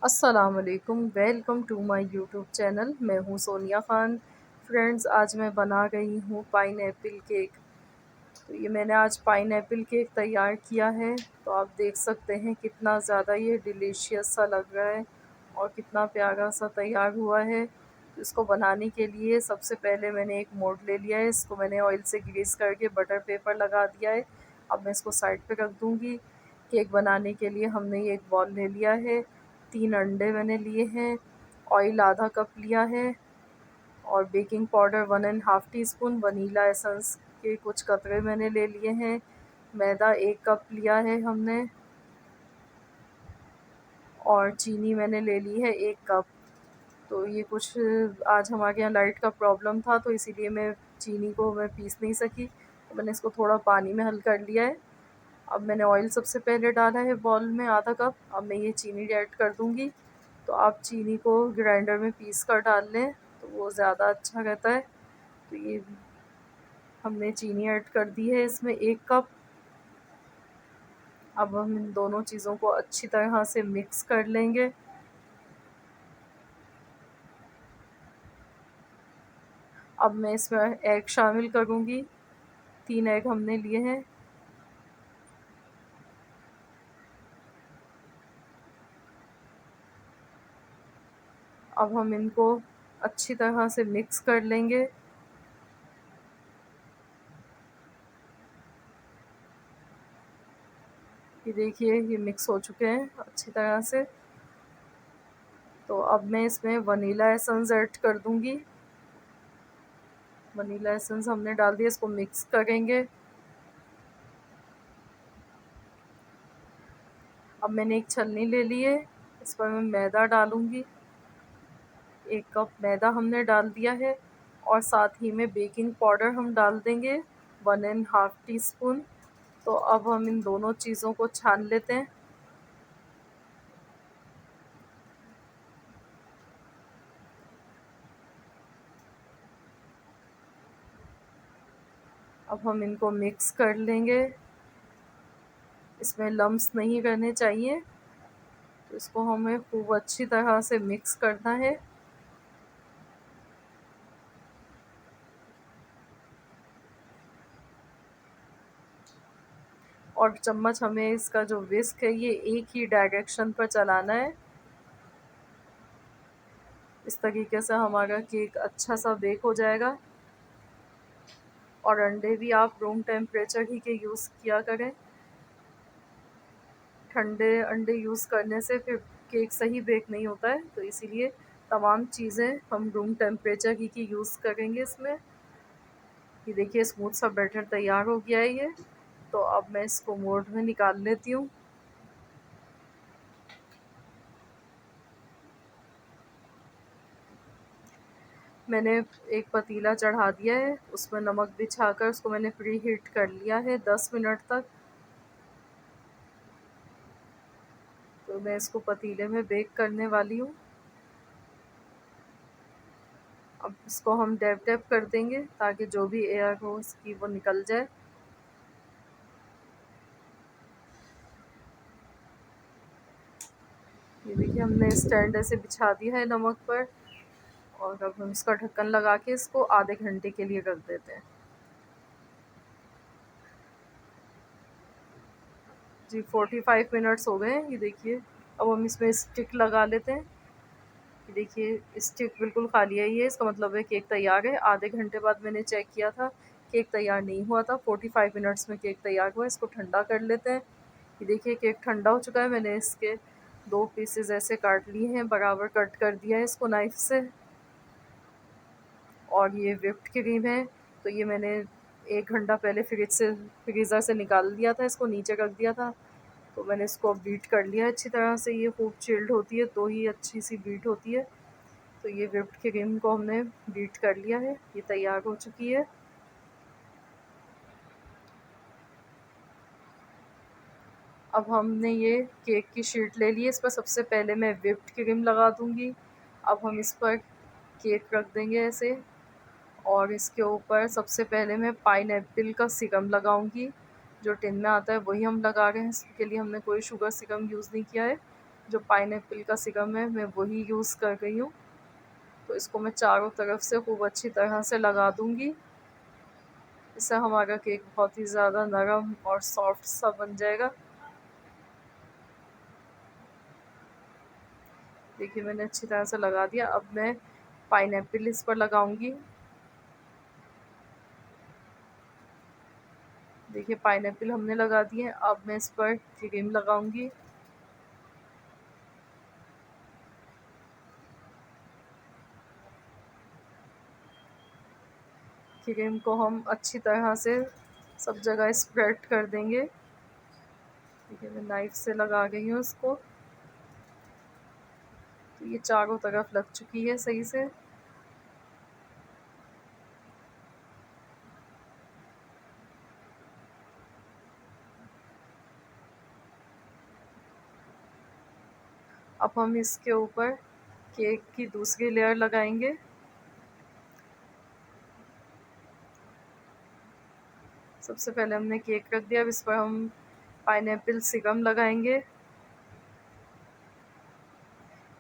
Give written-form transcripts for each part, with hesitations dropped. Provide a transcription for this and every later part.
अस्सलाम वालेकुम, welcome to my YouTube channel. मैं हूँ सोनिया ख़ान। फ्रेंड्स, आज मैं बना रही हूँ पाइनएप्पल केक। तो ये मैंने आज पाइनएप्पल केक तैयार किया है। तो आप देख सकते हैं कितना ज़्यादा ये डिलीशियस सा लग रहा है और कितना प्यारा सा तैयार हुआ है। तो इसको बनाने के लिए सबसे पहले मैंने एक मोल्ड ले लिया है। इसको मैंने ऑयल से ग्रीस करके बटर पेपर लगा दिया है। अब मैं इसको साइड पे रख दूँगी। केक बनाने के लिए हमने ये एक बॉल ले लिया है। 3 अंडे मैंने लिए हैं। ऑयल आधा कप लिया है और baking powder 1 and half tea spoon, vanilla essence के कुछ कतरे मैंने ले लिए हैं। मैदा 1 कप लिया है हमने और चीनी मैंने ले ली है 1 कप। तो ये कुछ आज हमारे यहाँ लाइट का प्रॉब्लम था, तो इसीलिए मैं चीनी को मैं पीस नहीं सकी, तो मैंने इसको थोड़ा पानी में हल कर लिया है। अब मैंने ऑयल सबसे पहले डाला है बॉल में आधा कप। अब मैं ये चीनी ऐड कर दूँगी। तो आप चीनी को ग्राइंडर में पीस कर डाल लें, तो वो ज़्यादा अच्छा रहता है। तो ये हमने चीनी ऐड कर दी है इसमें 1 कप। अब हम इन दोनों चीज़ों को अच्छी तरह से मिक्स कर लेंगे। अब मैं इसमें एग शामिल करूँगी। 3 एग हमने लिए हैं। अब हम इनको अच्छी तरह से मिक्स कर लेंगे। ये देखिए, ये मिक्स हो चुके हैं अच्छी तरह से। तो अब मैं इसमें वनीला एसेंस ऐड कर दूँगी। वनीला एसेंस हमने डाल दिया, इसको मिक्स करेंगे। अब मैंने एक छलनी ले ली है, इस पर मैं मैदा डालूँगी। 1 कप मैदा हमने डाल दिया है और साथ ही में बेकिंग पाउडर हम डाल देंगे 1 एंड हाफ़ टी स्पून। तो अब हम इन दोनों चीज़ों को छान लेते हैं। अब हम इनको मिक्स कर लेंगे। इसमें लम्स नहीं रहने चाहिए, तो इसको हमें खूब अच्छी तरह से मिक्स करना है। और चम्मच हमें इसका जो विस्क है ये एक ही डायरेक्शन पर चलाना है। इस तरीके से हमारा केक अच्छा सा बेक हो जाएगा। और अंडे भी आप रूम टेम्परेचर ही के यूज़ किया करें। ठंडे अंडे यूज़ करने से फिर केक सही बेक नहीं होता है, तो इसीलिए तमाम चीज़ें हम रूम टेम्परेचर ही की यूज़ करेंगे इसमें। ये देखिए, स्मूथ सा बैटर तैयार हो गया है ये। तो अब मैं इसको मोल्ड में निकाल लेती हूँ। मैंने एक पतीला चढ़ा दिया है, उसमें नमक बिछाकर उसको मैंने प्री हीट कर लिया है 10 मिनट तक। तो मैं इसको पतीले में बेक करने वाली हूँ। अब इसको हम डैब डैब कर देंगे ताकि जो भी एयर हो इसकी वो निकल जाए। ये देखिए, हमने स्टैंड ऐसे बिछा दिया है नमक पर। और अब हम इसका ढक्कन लगा के इसको आधे घंटे के लिए रख देते हैं। जी, 45 मिनट्स हो गए हैं। ये देखिए, अब हम इसमें स्टिक लगा लेते हैं। ये देखिए, स्टिक बिल्कुल खाली है ये, इसका मतलब है केक तैयार है। आधे घंटे बाद मैंने चेक किया था, केक तैयार नहीं हुआ था। 45 मिनट्स में केक तैयार हुआ है। इसको ठंडा कर लेते हैं। ये देखिए, केक ठंडा हो चुका है। मैंने इसके 2 पीसेस ऐसे काट लिए हैं, बराबर कट कर दिया है इसको नाइफ़ से। और ये व्हिप्ड क्रीम है, तो ये मैंने 1 घंटा पहले फ्रीज़र से निकाल दिया था, इसको नीचे रख दिया था। तो मैंने इसको बीट कर लिया है अच्छी तरह से। ये खूब चिल्ड होती है तो ही अच्छी सी बीट होती है। तो ये व्हिप्ड क्रीम को हमने बीट कर लिया है, ये तैयार हो चुकी है। अब हमने ये केक की शीट ले ली है, इस पर सबसे पहले मैं व्हिप्ड क्रीम लगा दूँगी। अब हम इस पर केक रख देंगे ऐसे। और इसके ऊपर सबसे पहले मैं पाइनएप्पल का सिरम लगाऊंगी। जो टिन में आता है वही हम लगा रहे हैं, इसके लिए हमने कोई शुगर सिरम यूज़ नहीं किया है। जो पाइनएप्पल का सिरम है मैं वही यूज़ कर रही हूँ। तो इसको मैं चारों तरफ से खूब अच्छी तरह से लगा दूँगी। इससे हमारा केक बहुत ही ज़्यादा नरम और सॉफ्ट सा बन जाएगा। देखिए मैंने अच्छी तरह से लगा दिया। अब मैं पाइनएप्पल इस पर लगाऊंगी। देखिए पाइनएप्पल हमने लगा दिए हैं। अब मैं इस पर क्रीम लगाऊंगी। क्रीम को हम अच्छी तरह से सब जगह स्प्रेड कर देंगे। देखिए मैं नाइफ से लगा गई हूँ इसको। तो ये चारों तरफ लग चुकी है सही से। अब हम इसके ऊपर केक की दूसरी लेयर लगाएंगे। सबसे पहले हमने केक रख दिया। अब इस पर हम पाइनएप्पल सिरम लगाएंगे।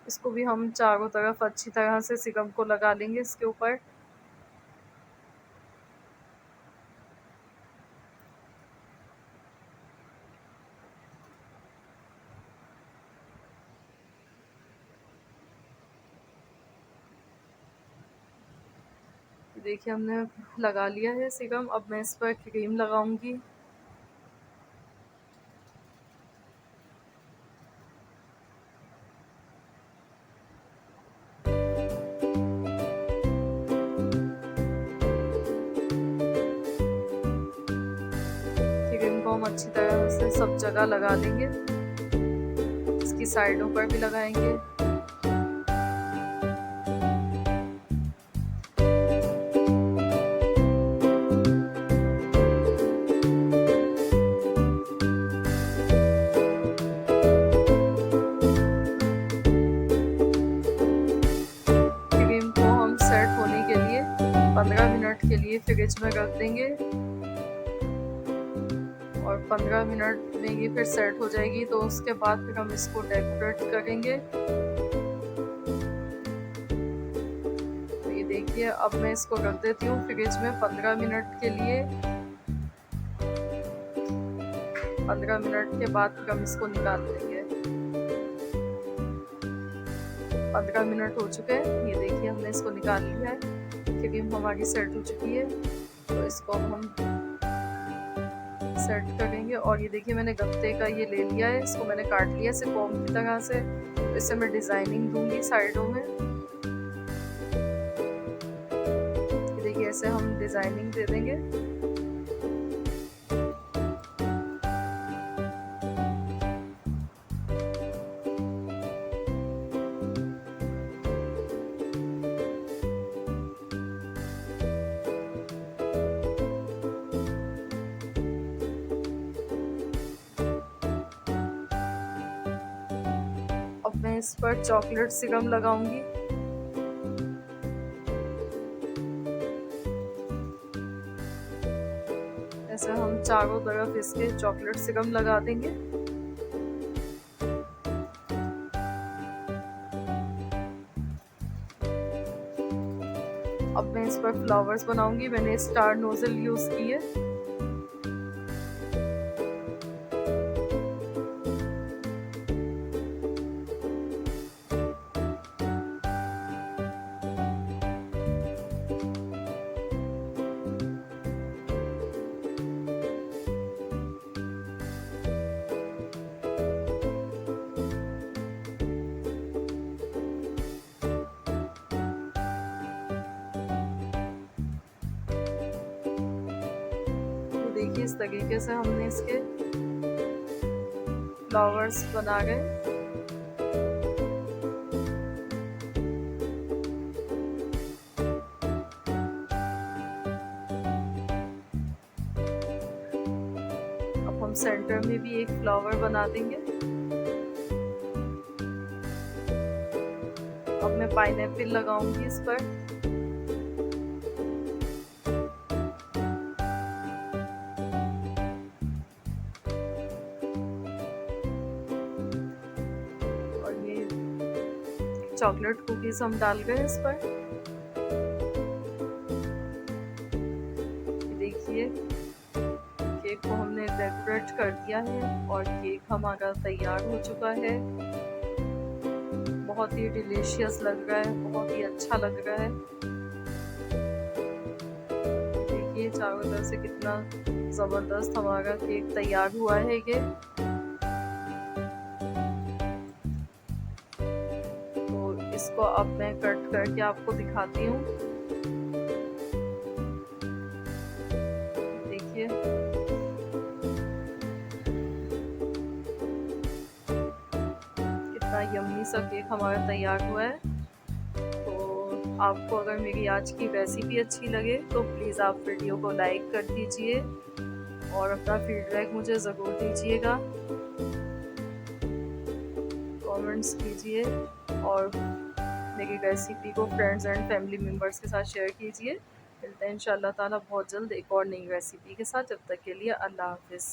इसको भी हम चारों तरफ अच्छी तरह से सिरम को लगा लेंगे इसके ऊपर। देखिए हमने लगा लिया है सिरम। अब मैं इस पर क्रीम लगाऊंगी। क्रीम को हम अच्छी तरह से सब जगह लगा लेंगे। इसकी साइडों पर भी लगाएंगे। क्रीम को हम सेट होने के लिए 15 मिनट के लिए फ्रिज में रख देंगे और 15 मिनट में ये फिर सेट हो जाएगी। तो उसके बाद फिर हम इसको डेकोरेट करेंगे। तो ये देखिए अब मैं इसको रख देती हूँ फ्रिज में 15 मिनट के लिए। 15 मिनट के बाद फिर हम इसको निकाल लेंगे। 15 मिनट हो चुके हैं। ये देखिए हमने इसको निकाल लिया है। क्रीम हमारी सेट हो चुकी है। तो इसको हम सेट करेंगे। और ये देखिए मैंने गत्ते का ये ले लिया है। इसको मैंने काट लिया इसे कॉम की तरह से। तो इसे मैं डिज़ाइनिंग दूंगी साइडों में। ये देखिए ऐसे हम डिज़ाइनिंग दे देंगे। अब मैं इस पर चॉकलेट सिरम लगाऊंगी। ऐसे हम चारों तरफ इसके चॉकलेट सिरम लगा देंगे। अब मैं इस पर फ्लावर्स बनाऊंगी। मैंने स्टार नोजल यूज की है। देखिए इस तरीके से हमने इसके फ्लावर्स बना गए। अब हम सेंटर में भी एक फ्लावर बना देंगे। अब मैं पाइनएप्पल लगाऊंगी इस पर। चॉकलेट कुकीज़ हम डाल गए इस पर। देखिए केक को हमने डेकोरेट कर दिया है और केक हमारा तैयार हो चुका है। बहुत ही डिलीशियस लग रहा है, बहुत ही अच्छा लग रहा है। देखिए चारों तरफ से कितना ज़बरदस्त हमारा केक तैयार हुआ है ये। तो इसको अब मैं कट करके आपको दिखाती हूँ। देखिए कितना यम्मी सा केक हमारा तैयार हुआ है। तो आपको अगर मेरी आज की रेसिपी अच्छी लगे तो प्लीज़ आप वीडियो को लाइक कर दीजिए और अपना फीडबैक मुझे ज़रूर दीजिएगा, कमेंट्स कीजिए और मेरी रेसिपी को फ्रेंड्स एंड फैमिली मेम्बर्स के साथ शेयर कीजिए। मिलते हैं इंशाल्लाह ताला बहुत जल्द एक और नई रेसिपी के साथ। जब तक के लिए अल्लाह हाफ़िज़।